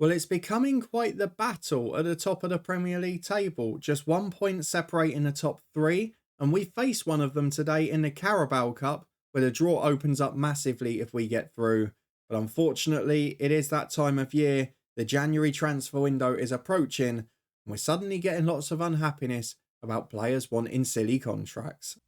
Well, it's becoming quite the battle at the top of the Premier League table, just 1 point separating the top three, and we face one of them today in the Carabao Cup, where the draw opens up massively if we get through. But unfortunately, it is that time of year. The January transfer window is approaching, and we're suddenly getting lots of unhappiness about players wanting silly contracts.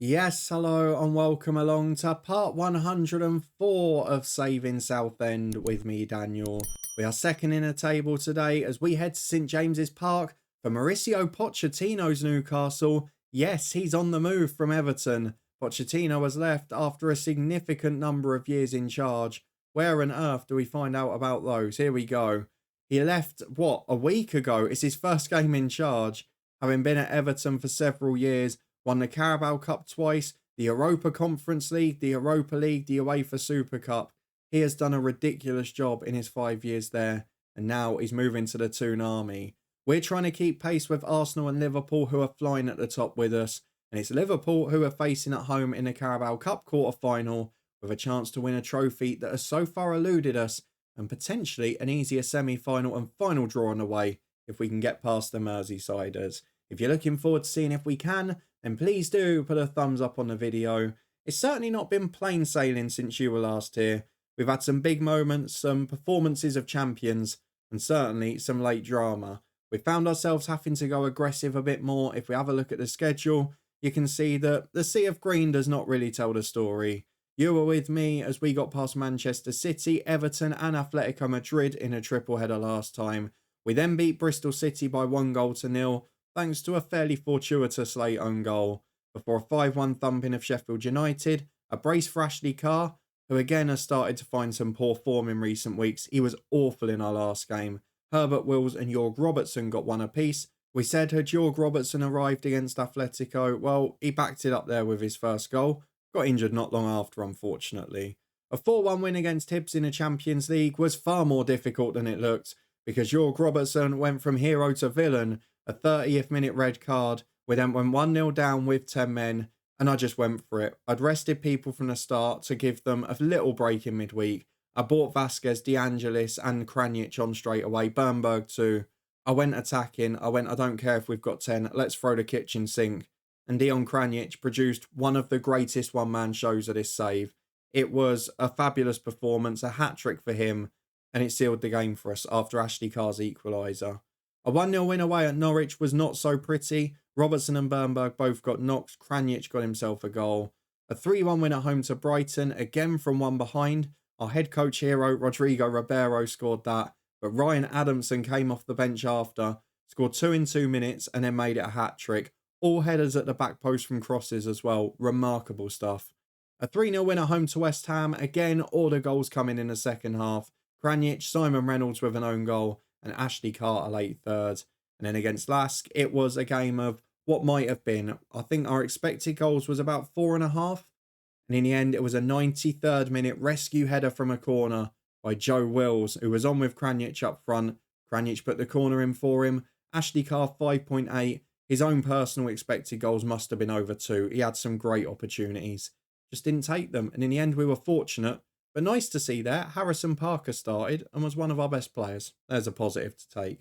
Yes, hello and welcome along to part 104 of Saving Southend with me, Daniel. We are second in the table today as we head to St James's Park for Mauricio Pochettino's Newcastle. Yes, he's on the move from Everton. Pochettino has left after a significant number of years in charge. Where on earth do we find out about those? Here we go. He left, a week ago? It's his first game in charge, having been at Everton for several years. Won the Carabao Cup twice, the Europa Conference League, the Europa League, the UEFA Super Cup. He has done a ridiculous job in his 5 years there, and now he's moving to the Toon Army. We're trying to keep pace with Arsenal and Liverpool, who are flying at the top with us, and it's Liverpool who are facing at home in the Carabao Cup quarter-final with a chance to win a trophy that has so far eluded us, and potentially an easier semi-final and final draw on the way if we can get past the Merseysiders. If you're looking forward to seeing if we can, then please do put a thumbs up on the video. It's certainly not been plain sailing since you were last here. We've had some big moments, some performances of champions, and certainly some late drama. We found ourselves having to go aggressive a bit more. If we have a look at the schedule, you can see that the Sea of Green does not really tell the story. You were with me as we got past Manchester City, Everton and Atletico Madrid in a triple header last time. We then beat Bristol City by 1-0, thanks to a fairly fortuitous late own goal, before a 5-1 thumping of Sheffield United, a brace for Ashley Carr, who again has started to find some poor form in recent weeks. He was awful in our last game. Herbert Wills and Jorg Robertson got one apiece. We said had Jorg Robertson arrived against Atletico, well, he backed it up there with his first goal. Got injured not long after, unfortunately. A 4-1 win against Hibs in the Champions League was far more difficult than it looked, because Jorg Robertson went from hero to villain. A 30th minute red card. We then went 1-0 down with 10 men, and I just went for it. I'd rested people from the start to give them a little break in midweek. I bought Vasquez, De Angelis and Kranic on straight away. Bernberg too. I went attacking. I don't care if we've got 10. Let's throw the kitchen sink. And Dion Kranic produced one of the greatest one-man shows of this save. It was a fabulous performance, a hat-trick for him, and it sealed the game for us after Ashley Carr's equaliser. A 1-0 win away at Norwich was not so pretty. Robertson and Bernberg both got knocks. Kranic got himself a goal. A 3-1 win at home to Brighton, again from one behind. Our head coach hero, Rodrigo Ribeiro, scored that. But Ryan Adamson came off the bench after, scored 2 in 2 minutes, and then made it a hat-trick. All headers at the back post from crosses as well. Remarkable stuff. A 3-0 win at home to West Ham. Again, all the goals coming in the second half. Kranic, Simon Reynolds with an own goal, and Ashley Carr a late third. And then against Lask, it was a game of what might have been. I think our expected goals was about 4.5. And in the end, it was a 93rd minute rescue header from a corner by Joe Wills, who was on with Kranic up front. Kranic put the corner in for him. Ashley Carr 5.8. His own personal expected goals must have been over 2. He had some great opportunities. Just didn't take them. And in the end, we were fortunate. But nice to see there, Harrison Parker started and was one of our best players. There's a positive to take.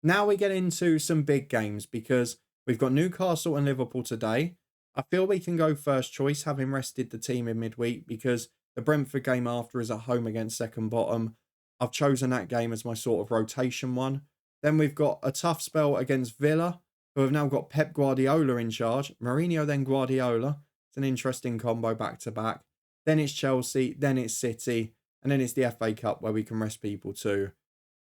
Now we get into some big games because we've got Newcastle and Liverpool today. I feel we can go first choice, having rested the team in midweek, because the Brentford game after is at home against second bottom. I've chosen that game as my sort of rotation one. Then we've got a tough spell against Villa, who have now got Pep Guardiola in charge. Mourinho, then Guardiola. It's an interesting combo back to back. Then it's Chelsea, then it's City, and then it's the FA Cup where we can rest people too.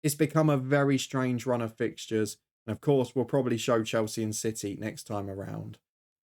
It's become a very strange run of fixtures, and of course we'll probably show Chelsea and City next time around.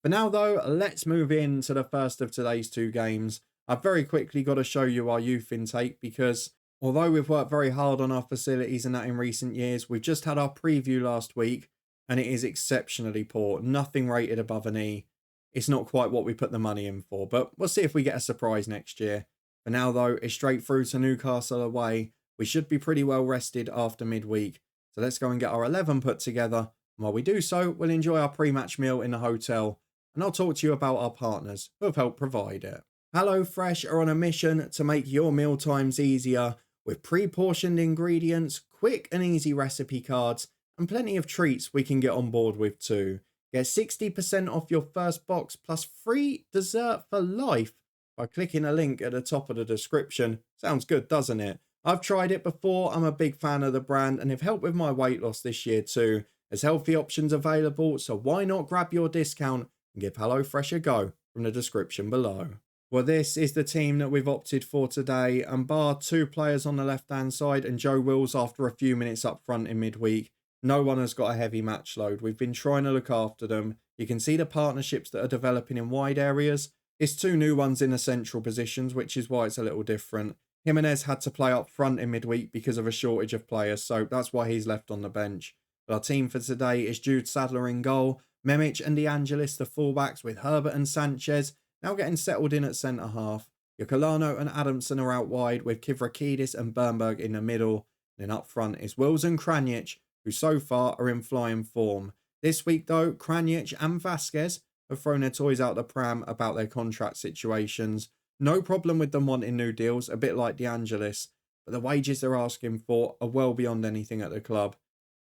For now though, let's move into the first of today's 2 games. I've very quickly got to show you our youth intake because although we've worked very hard on our facilities and that in recent years, we've just had our preview last week and it is exceptionally poor. Nothing rated above an E. It's not quite what we put the money in for, but we'll see if we get a surprise next year. For now, though, it's straight through to Newcastle away. We should be pretty well rested after midweek. So let's go and get our 11 put together, And while we do so, we'll enjoy our pre-match meal in the hotel, and I'll talk to you about our partners who have helped provide it. HelloFresh are on a mission to make your meal times easier with pre-portioned ingredients, quick and easy recipe cards, and plenty of treats we can get on board with too. Get 60% off your first box plus free dessert for life by clicking a link at the top of the description. Sounds good, doesn't it? I've tried it before, I'm a big fan of the brand, and have helped with my weight loss this year too. There's healthy options available, so why not grab your discount and give HelloFresh a go from the description below. Well, this is the team that we've opted for today, and bar 2 players on the left-hand side and Joe Wills after a few minutes up front in midweek, no one has got a heavy match load. We've been trying to look after them. You can see the partnerships that are developing in wide areas. It's 2 new ones in the central positions, which is why it's a little different. Jimenez had to play up front in midweek because of a shortage of players, so that's why he's left on the bench. But our team for today is Jude Sadler in goal, Memic and De Angelis the fullbacks, with Herbert and Sanchez now getting settled in at centre-half. Yocolano and Adamson are out wide, with Kivrakidis and Bernberg in the middle. Then up front is Wills and Kranic, who so far are in flying form. This week though, Kranic and Vasquez have thrown their toys out the pram about their contract situations. No problem with them wanting new deals, a bit like De Angelis, but the wages they're asking for are well beyond anything at the club.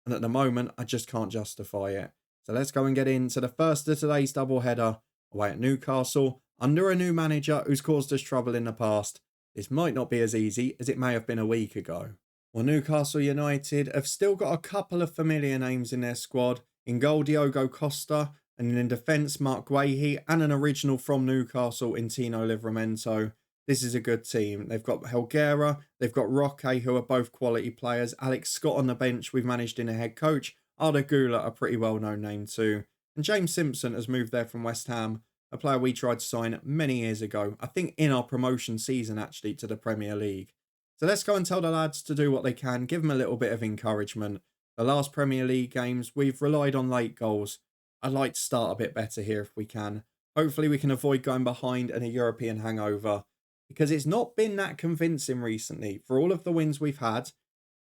And at the moment, I just can't justify it. So let's go and get into the first of today's doubleheader away at Newcastle, under a new manager who's caused us trouble in the past. This might not be as easy as it may have been a week ago. Well, Newcastle United have still got a couple of familiar names in their squad. In goal, Diogo Costa, and in defence, Mark Guehi, and an original from Newcastle in Tino Livramento. This is a good team. They've got Helguera, they've got Roque, who are both quality players. Alex Scott on the bench, we've managed in a head coach. Arda Güler, a pretty well-known name too. And James Simpson has moved there from West Ham, a player we tried to sign many years ago. I think in our promotion season, actually, to the Premier League. So let's go and tell the lads to do what they can, give them a little bit of encouragement. The last Premier League games, we've relied on late goals. I'd like to start a bit better here if we can. Hopefully we can avoid going behind and a European hangover, because it's not been that convincing recently. For all of the wins we've had,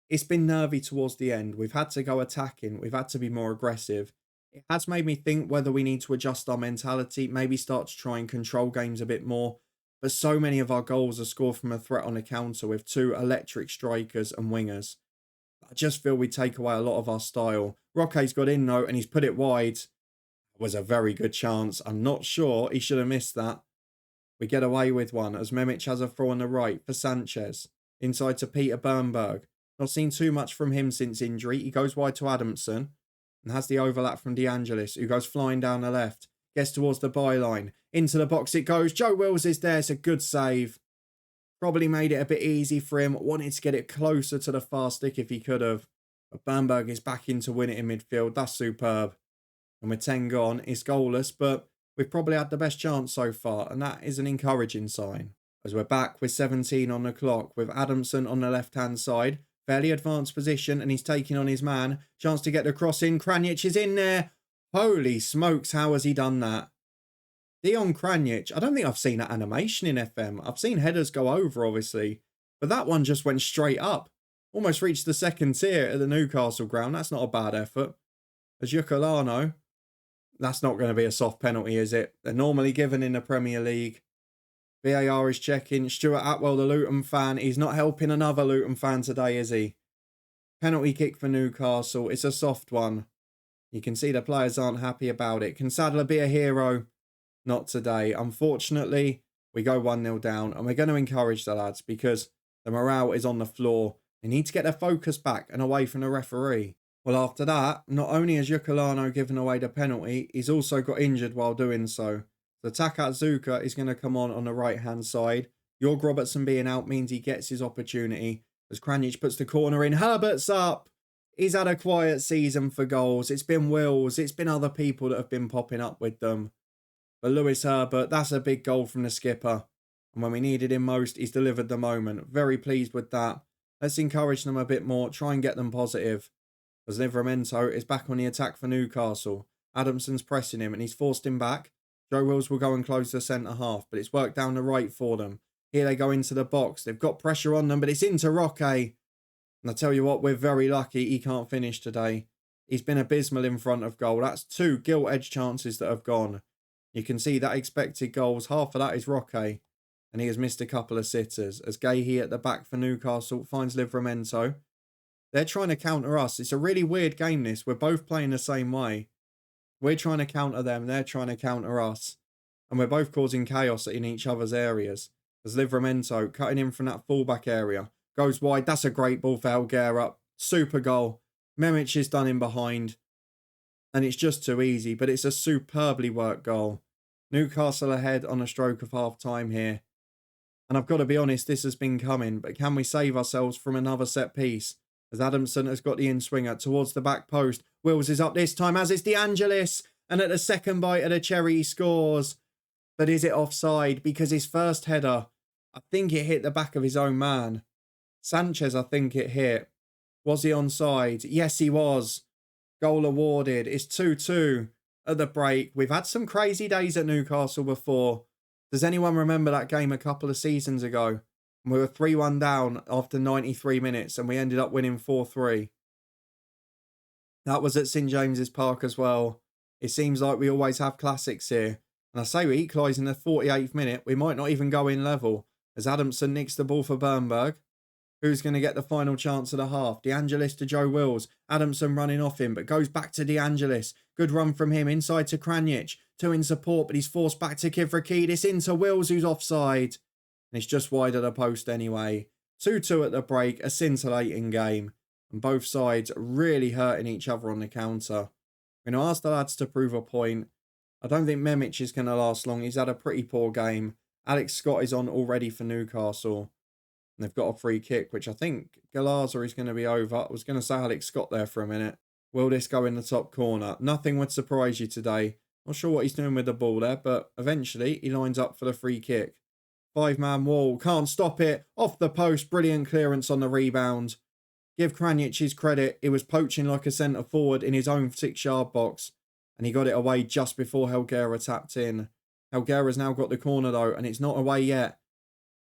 it's been nervy towards the end. We've had to go attacking. We've had to be more aggressive. It has made me think whether we need to adjust our mentality, maybe start to try and control games a bit more. But so many of our goals are scored from a threat on a counter with 2 electric strikers and wingers. I just feel we take away a lot of our style. Roque's got in though, and he's put it wide. It was a very good chance. I'm not sure he should have missed that. We get away with one as Memic has a throw on the right for Sanchez. Inside to Peter Bernberg. Not seen too much from him since injury. He goes wide to Adamson and has the overlap from De Angelis, who goes flying down the left. Gets towards the byline. Into the box it goes. Joe Wills is there. It's a good save. Probably made it a bit easy for him. Wanted to get it closer to the far stick if he could have. But Bernberg is back in to win it in midfield. That's superb. And with 10 gone, it's goalless, but we've probably had the best chance so far, and that is an encouraging sign. As we're back with 17 on the clock, with Adamson on the left-hand side. Fairly advanced position, and he's taking on his man. Chance to get the cross in. Kranic is in there. Holy smokes, how has he done that? Dion Kranic, I don't think I've seen that animation in FM. I've seen headers go over, obviously. But that one just went straight up. Almost reached the second tier at the Newcastle ground. That's not a bad effort. As Yocolano, that's not going to be a soft penalty, is it? They're normally given in the Premier League. VAR is checking. Stuart Atwell, the Luton fan. He's not helping another Luton fan today, is he? Penalty kick for Newcastle. It's a soft one. You can see the players aren't happy about it. Can Sadler be a hero? Not today. Unfortunately, we go 1-0 down, and we're going to encourage the lads because the morale is on the floor. They need to get their focus back and away from the referee. Well, after that, not only has Yocolano given away the penalty, he's also got injured while doing so. So Takatsuka is going to come on the right-hand side. Jorg Robertson being out means he gets his opportunity. As Kranic puts the corner in, Herbert's up. He's had a quiet season for goals. It's been Wills. It's been other people that have been popping up with them. But Lewis Herbert, that's a big goal from the skipper. And when we needed him most, he's delivered the moment. Very pleased with that. Let's encourage them a bit more. Try and get them positive. As Livramento is back on the attack for Newcastle. Adamson's pressing him and he's forced him back. Joe Wills will go and close the centre half, but it's worked down the right for them. Here they go into the box. They've got pressure on them, but it's into Roque. And I tell you what, we're very lucky he can't finish today. He's been abysmal in front of goal. That's 2 gilt-edged chances that have gone. You can see that expected goals. Half of that is Roque. And he has missed a couple of sitters. As Gahey at the back for Newcastle finds Livramento. They're trying to counter us. It's a really weird game, this. We're both playing the same way. We're trying to counter them. They're trying to counter us. And we're both causing chaos in each other's areas. As Livramento cutting in from that fullback area. Goes wide. That's a great ball for Helguera. Super goal. Memic is done in behind. And it's just too easy. But it's a superbly worked goal. Newcastle ahead on a stroke of half time here. And I've got to be honest, this has been coming. But can we save ourselves from another set piece? As Adamson has got the in-swinger towards the back post. Wills is up this time as it's De Angelis. And at the second bite of the cherry, he scores. But is it offside? Because his first header, I think it hit the back of his own man. Sanchez, I think it hit. Was he onside? Yes, he was. Goal awarded. It's 2-2 at the break. We've had some crazy days at Newcastle before. Does anyone remember that game a couple of seasons ago? We were 3-1 down after 93 minutes and we ended up winning 4-3. That was at St James's Park as well. It seems like we always have classics here. And I say we equalise in the 48th minute. We might not even go in level. As Adamson nicks the ball for Bernberg. Who's going to get the final chance of the half? De Angelis to Joe Wills. Adamson running off him, but goes back to De Angelis. Good run from him, inside to Kranic. 2 in support, but he's forced back to Kivrakidis. Into Wills, who's offside. And it's just wide of the post anyway. 2-2 at the break, a scintillating game. And both sides really hurting each other on the counter. We're going to ask the lads to prove a point. I don't think Memic is going to last long. He's had a pretty poor game. Alex Scott is on already for Newcastle. And they've got a free kick, which I think Galaza is going to be over. I was going to say Alex Scott there for a minute. Will this go in the top corner? Nothing would surprise you today. Not sure what he's doing with the ball there, but eventually he lines up for the free kick. 5-man wall. Can't stop it. Off the post. Brilliant clearance on the rebound. Give Kranic his credit. He was poaching like a centre forward in his own 6-yard box. And he got it away just before Helguera tapped in. Helguera's now got the corner though, and it's not away yet.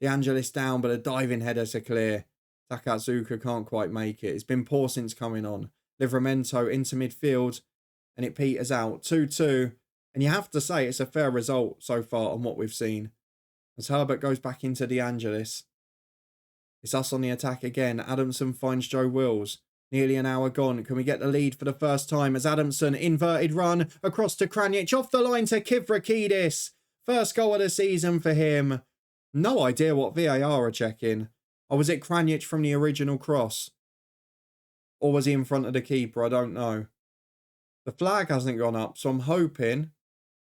De Angelis down, but a diving header to clear. Takatsuka can't quite make it. It's been poor since coming on. Livramento into midfield, and it peters out. 2-2. And you have to say it's a fair result so far on what we've seen. As Herbert goes back into De Angelis. It's us on the attack again. Adamson finds Joe Wills. Nearly an hour gone. Can we get the lead for the first time as Adamson, inverted run, across to Kranic, off the line to Kivrakidis. First goal of the season for him. No idea what VAR are checking. Or was it Kranic from the original cross? Or was he in front of the keeper? I don't know. The flag hasn't gone up, so I'm hoping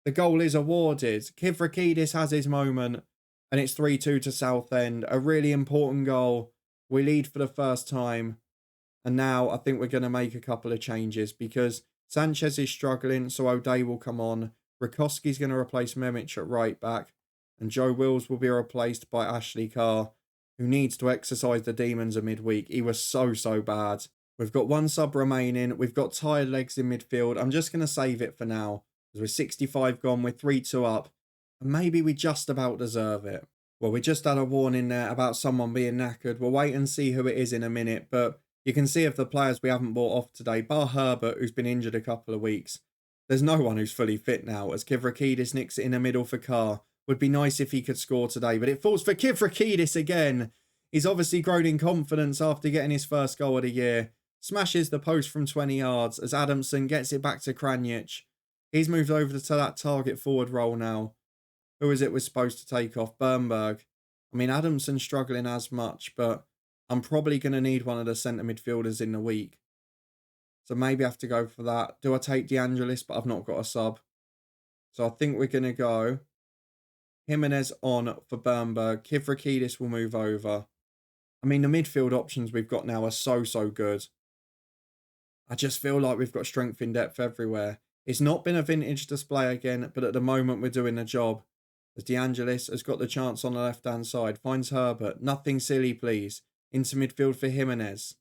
the goal is awarded. Kivrakidis has his moment, and it's 3-2 to Southend. A really important goal. We lead for the first time. And now I think we're going to make a couple of changes because Sanchez is struggling, so O'Day will come on. Rikoski's going to replace Memic at right back. And Joe Wills will be replaced by Ashley Carr, who needs to exercise the demons of midweek. He was so bad. We've got 1 sub remaining. We've got tired legs in midfield. I'm just going to save it for now. Because we're 65 gone. We're 3-2 up. And maybe we just about deserve it. Well, we just had a warning there about someone being knackered. We'll wait and see who it is in a minute. But you can see of the players we haven't bought off today, bar Herbert, who's been injured a couple of weeks. There's no one who's fully fit now, as Kivrakidis nicks it in the middle for Carr. Would be nice if he could score today, but it falls for Kivrakidis again. He's obviously grown in confidence after getting his first goal of the year. Smashes the post from 20 yards as Adamson gets it back to Kranic. He's moved over to that target forward role now. Who is it we're supposed to take off? Bernberg. I mean, Adamson's struggling as much, but I'm probably going to need one of the centre midfielders in the week. So maybe I have to go for that. Do I take De Angelis, but I've not got a sub. So I think we're going to go Jimenez on for Bernberg. Kivrakidis will move over. I mean, the midfield options we've got now are so good. I just feel like we've got strength in depth everywhere. It's not been a vintage display again, but at the moment we're doing the job. As De Angelis has got the chance on the left-hand side. Finds Herbert. Nothing silly, please. Into midfield for Jimenez.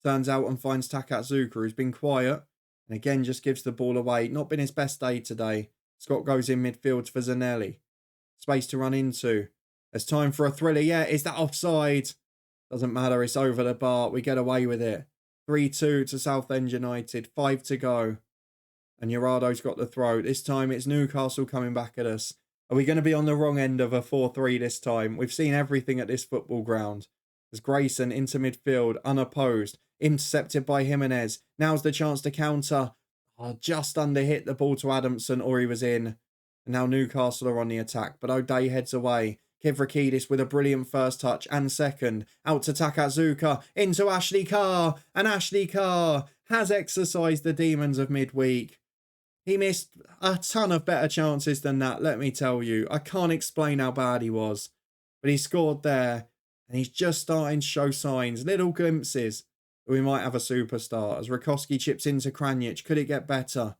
Turns out and finds Takatsuka, who's been quiet. And again, just gives the ball away. Not been his best day today. Scott goes in midfield for Zanelli. Space to run into. There's time for a thriller. Yeah, is that offside? Doesn't matter. It's over the bar. We get away with it. 3-2 to Southend United. 5 to go. And Gerardo's got the throw. This time it's Newcastle coming back at us. Are we going to be on the wrong end of a 4-3 this time? We've seen everything at this football ground. As Grayson into midfield, unopposed, intercepted by Jimenez. Now's the chance to counter. Oh, just under hit the ball to Adamson, or he was in. And now Newcastle are on the attack, but O'Day heads away. Kivrakidis with a brilliant first touch and second. Out to Takazuka, into Ashley Carr. And Ashley Carr has exercised the demons of midweek. He missed a ton of better chances than that, let me tell you. I can't explain how bad he was. But he scored there, and he's just starting to show signs, little glimpses, that we might have a superstar. As Rakowski chips into Kranjic, could it get better?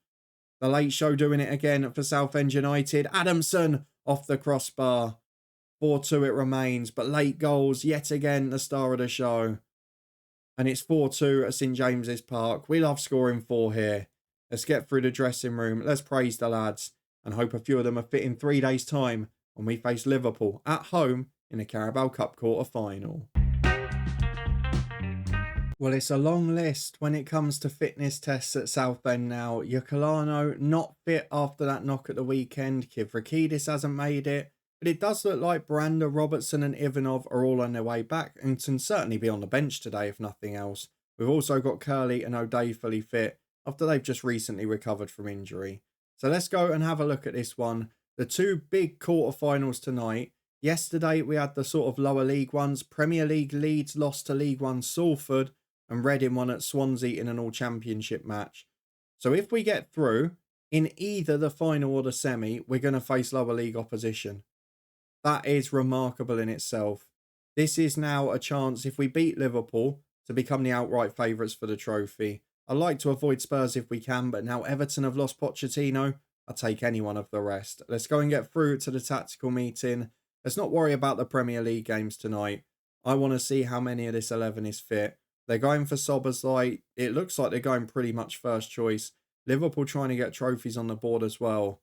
The Late Show doing it again for Southend United. Adamson off the crossbar. 4-2 it remains, but late goals, yet again, the star of the show. And it's 4-2 at St James's Park. We love scoring 4 here. Let's get through the dressing room. Let's praise the lads and hope a few of them are fit in 3 days' time when we face Liverpool at home in the Carabao Cup quarter-final. Well, it's a long list when it comes to fitness tests at Southend now. Yokolano not fit after that knock at the weekend. Kivrakidis hasn't made it. But it does look like Branda, Robertson and Ivanov are all on their way back and can certainly be on the bench today if nothing else. We've also got Curley and O'Day fully fit after they've just recently recovered from injury. So let's go and have a look at this one. The 2 big quarterfinals tonight. Yesterday we had the sort of lower league ones. Premier League Leeds lost to League One Salford and Reading won at Swansea in an all-championship match. So if we get through in either the final or the semi, we're going to face lower league opposition. That is remarkable in itself. This is now a chance, if we beat Liverpool, to become the outright favourites for the trophy. I'd like to avoid Spurs if we can, but now Everton have lost Pochettino. I'll take any one of the rest. Let's go and get through to the tactical meeting. Let's not worry about the Premier League games tonight. I want to see how many of this 11 is fit. They're going for Szoboszlai. It looks like they're going pretty much first choice. Liverpool trying to get trophies on the board as well.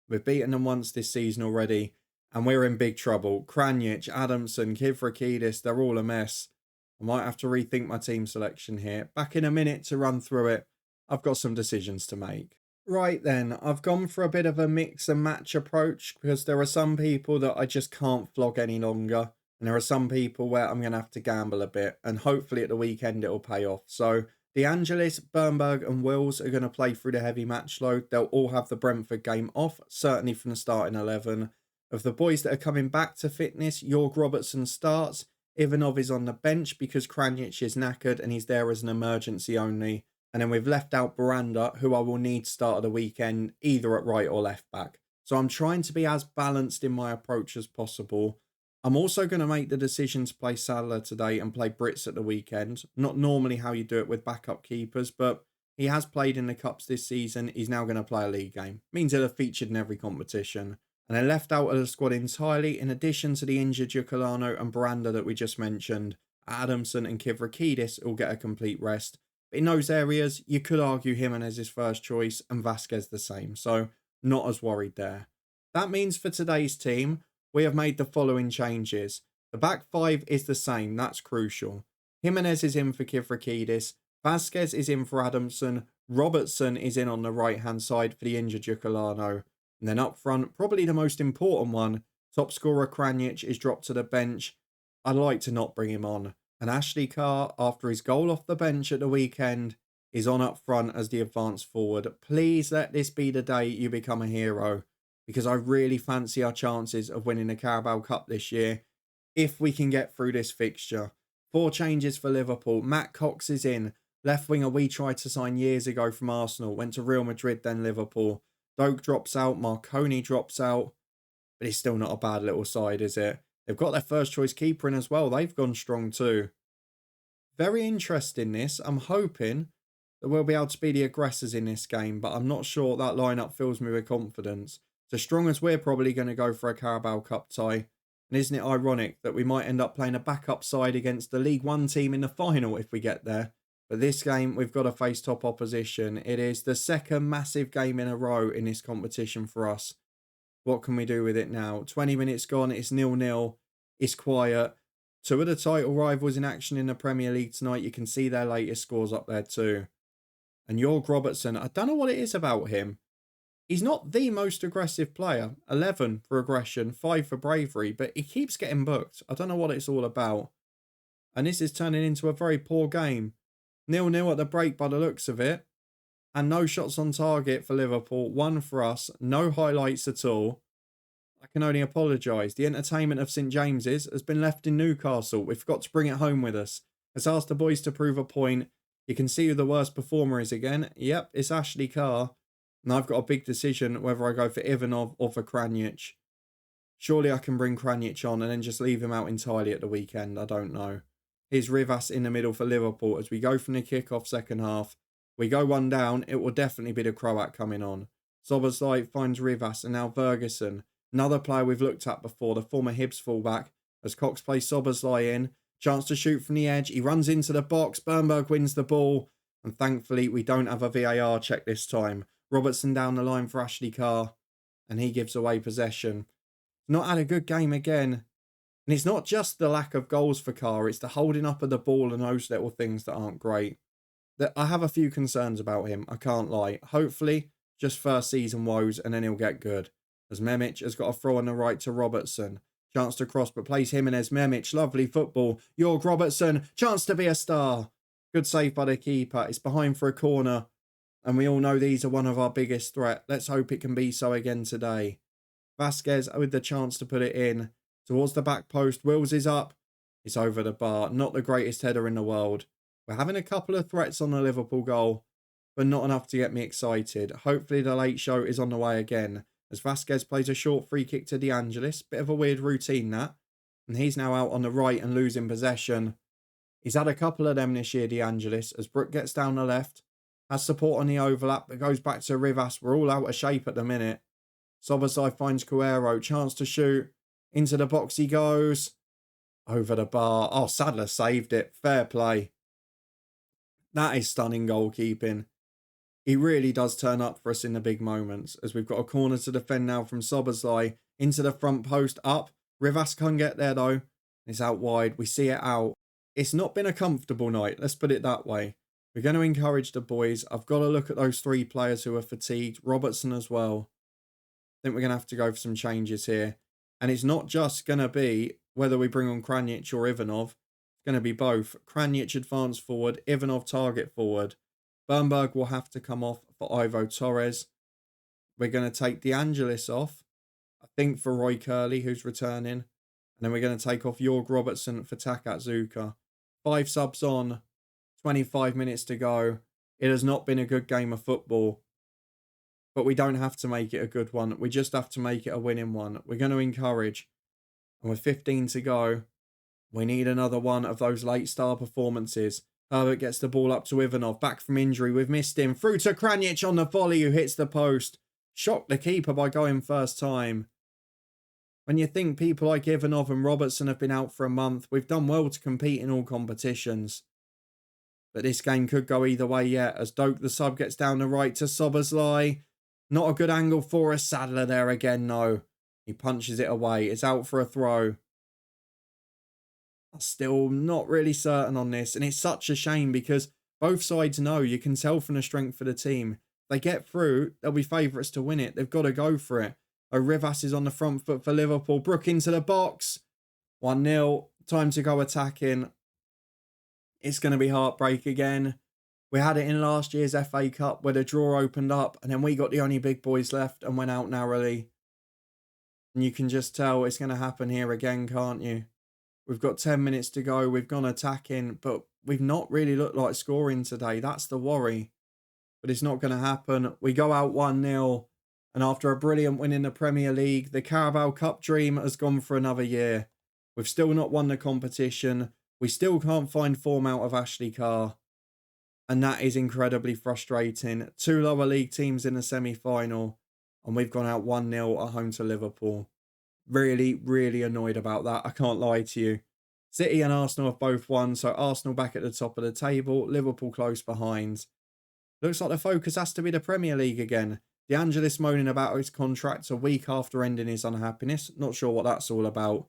We've beaten them once this season already, and we're in big trouble. Kranjic, Adamson, Kivrakidis, they're all a mess. I might have to rethink my team selection here. Back in a minute to run through it. I've got some decisions to make. Right then, I've gone for a bit of a mix and match approach because there are some people that I just can't flog any longer. And there are some people where I'm going to have to gamble a bit. And hopefully at the weekend it'll pay off. So De Angelis, Bernberg and Wills are going to play through the heavy match load. They'll all have the Brentford game off, certainly from the starting 11. Of the boys that are coming back to fitness, Jorg Robertson starts. Ivanov is on the bench because Kranjic is knackered and he's there as an emergency only. And then we've left out Baranda, who I will need to start of the weekend, either at right or left back. So I'm trying to be as balanced in my approach as possible. I'm also going to make the decision to play Sadler today and play Brits at the weekend. Not normally how you do it with backup keepers, but he has played in the Cups this season. He's now going to play a league game. Means he'll have featured in every competition. And I left out of the squad entirely, in addition to the injured Yokolano and Baranda that we just mentioned. Adamson and Kivrakidis will get a complete rest. But in those areas, you could argue Jimenez is first choice and Vasquez the same. So not as worried there. That means for today's team, we have made the following changes. The back 5 is the same. That's crucial. Jimenez is in for Kivrakidis. Vasquez is in for Adamson. Robertson is in on the right-hand side for the injured Yokolano. And then up front, probably the most important one, top scorer Kranjic is dropped to the bench. I'd like to not bring him on. And Ashley Carr, after his goal off the bench at the weekend, is on up front as the advance forward. Please let this be the day you become a hero, because I really fancy our chances of winning the Carabao Cup this year, if we can get through this fixture. 4 changes for Liverpool. Matt Cox is in. Left winger we tried to sign years ago from Arsenal, went to Real Madrid, then Liverpool. Doak drops out, Marconi drops out, but it's still not a bad little side, is it? They've got their first choice keeper in as well. They've gone strong too. Very interesting this. I'm hoping that we'll be able to be the aggressors in this game, but I'm not sure that lineup fills me with confidence. So strong as we're probably going to go for a Carabao Cup tie. And isn't it ironic that we might end up playing a backup side against the League One team in the final if we get there? But this game, we've got to face top opposition. It is the second massive game in a row in this competition for us. What can we do with it now? 20 minutes gone, it's 0-0. It's quiet. Two of the title rivals in action in the Premier League tonight. You can see their latest scores up there too. And Jorg Robertson, I don't know what it is about him. He's not the most aggressive player. 11 for aggression, 5 for bravery, but he keeps getting booked. I don't know what it's all about. And this is turning into a very poor game. 0-0 at the break by the looks of it. And no shots on target for Liverpool. 1 for us. No highlights at all. I can only apologise. The entertainment of St James's has been left in Newcastle. We've got to bring it home with us. Let's ask the boys to prove a point. You can see who the worst performer is again. Yep, it's Ashley Carr. And I've got a big decision whether I go for Ivanov or for Kranic. Surely I can bring Kranic on and then just leave him out entirely at the weekend. I don't know. Here's Rivas in the middle for Liverpool as we go from the kick-off second half. We go one down, it will definitely be the Croat coming on. Szoboszlai finds Rivas and now Ferguson. Another player we've looked at before, the former Hibs fullback. As Cox plays Szoboszlai in. Chance to shoot from the edge. He runs into the box. Bernberg wins the ball. And thankfully, we don't have a VAR check this time. Robertson down the line for Ashley Carr. And he gives away possession. Not had a good game again. And it's not just the lack of goals for Carr. It's the holding up of the ball and those little things that aren't great. I have a few concerns about him. I can't lie. Hopefully, just first season woes and then he'll get good. As Memic has got a throw on the right to Robertson. Chance to cross, but plays Jimenez. Memic, lovely football. Jorg Robertson, chance to be a star. Good save by the keeper. It's behind for a corner. And we all know these are one of our biggest threats. Let's hope it can be so again today. Vasquez with the chance to put it in. Towards the back post. Wills is up. It's over the bar. Not the greatest header in the world. We're having a couple of threats on the Liverpool goal, but not enough to get me excited. Hopefully the late show is on the way again. As Vasquez plays a short free kick to De Angelis. Bit of a weird routine that. And he's now out on the right and losing possession. He's had a couple of them this year, De Angelis. As Brook gets down the left. Has support on the overlap, but goes back to Rivas. We're all out of shape at the minute. Szoboszlai finds Cuero. Chance to shoot. Into the box he goes. Over the bar. Oh, Sadler saved it. Fair play. That is stunning goalkeeping. He really does turn up for us in the big moments. As we've got a corner to defend now from Szoboszlai. Into the front post. Up. Rivas can't get there though. It's out wide. We see it out. It's not been a comfortable night. Let's put it that way. We're going to encourage the boys. I've got to look at those three players who are fatigued. Robertson as well. I think we're going to have to go for some changes here. And it's not just going to be whether we bring on Kranic or Ivanov. It's going to be both. Kranic advance forward. Ivanov target forward. Bernberg will have to come off for Ivo Torres. We're going to take De Angelis off. I think for Roy Curley, who's returning. And then we're going to take off Jorg Robertson for Takat Zuka. 5 subs on. 25 minutes to go. It has not been a good game of football. But we don't have to make it a good one. We just have to make it a winning one. We're going to encourage. And with 15 to go, we need another one of those late star performances. Herbert gets the ball up to Ivanov. Back from injury. We've missed him. Through to Kranic on the volley who hits the post. Shocked the keeper by going first time. When you think people like Ivanov and Robertson have been out for a month, we've done well to compete in all competitions. But this game could go either way yet, as Doak the sub gets down the right to Szoboszlai. Not a good angle for us. Sadler there again, no. He punches it away. It's out for a throw. I'm still not really certain on this. And it's such a shame because both sides know, you can tell from the strength of the team. If they get through, they'll be favourites to win it. They've got to go for it. Rivas is on the front foot for Liverpool. Brook into the box. 1-0. Time to go attacking. It's going to be heartbreak again. We had it in last year's FA Cup where the draw opened up and then we got the only big boys left and went out narrowly. And you can just tell it's going to happen here again, can't you? We've got 10 minutes to go. We've gone attacking, but we've not really looked like scoring today. That's the worry. But it's not going to happen. We go out 1-0. And after a brilliant win in the Premier League, the Carabao Cup dream has gone for another year. We've still not won the competition. We still can't find form out of Ashley Carr. And that is incredibly frustrating. 2 lower league teams in the semi-final. And we've gone out 1-0 at home to Liverpool. Really, really annoyed about that. I can't lie to you. City and Arsenal have both won. So Arsenal back at the top of the table. Liverpool close behind. Looks like the focus has to be the Premier League again. De Angelis moaning about his contract a week after ending his unhappiness. Not sure what that's all about.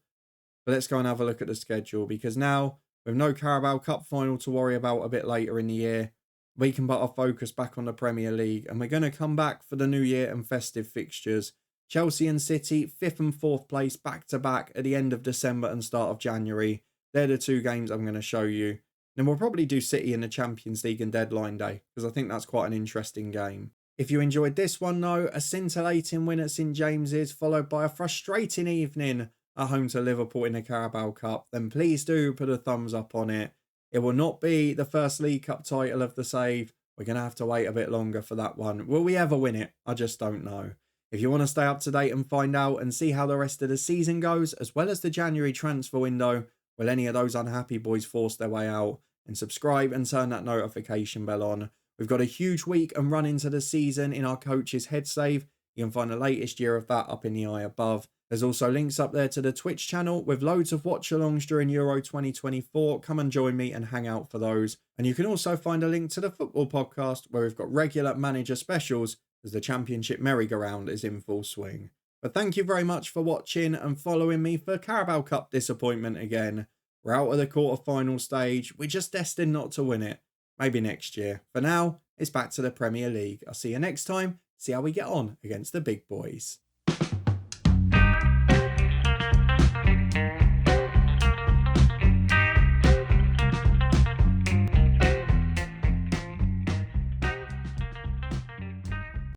But let's go and have a look at the schedule, because now, with no Carabao Cup final to worry about a bit later in the year, we can put our focus back on the Premier League, and we're going to come back for the New Year and festive fixtures. Chelsea and City, 5th and 4th place back-to-back at the end of December and start of January. They're the two games I'm going to show you. Then we'll probably do City in the Champions League and deadline day, because I think that's quite an interesting game. If you enjoyed this one though, a scintillating win at St James's, followed by a frustrating evening at home to Liverpool in the Carabao Cup, then please do put a thumbs up on it. It will not be the first League Cup title of the Save. We're going to have to wait a bit longer for that one. Will we ever win it? I just don't know. If you want to stay up to date and find out and see how the rest of the season goes, as well as the January transfer window, will any of those unhappy boys force their way out? And subscribe and turn that notification bell on. We've got a huge week and run into the season in our coach's head save. You can find the latest year of that up in the eye above. There's also links up there to the Twitch channel with loads of watch-alongs during Euro 2024. Come and join me and hang out for those. And you can also find a link to the football podcast where we've got regular manager specials as the Championship merry-go-round is in full swing. But thank you very much for watching and following me for Carabao Cup disappointment again. We're out of the quarter-final stage. We're just destined not to win it. Maybe next year. For now, it's back to the Premier League. I'll see you next time. See how we get on against the big boys.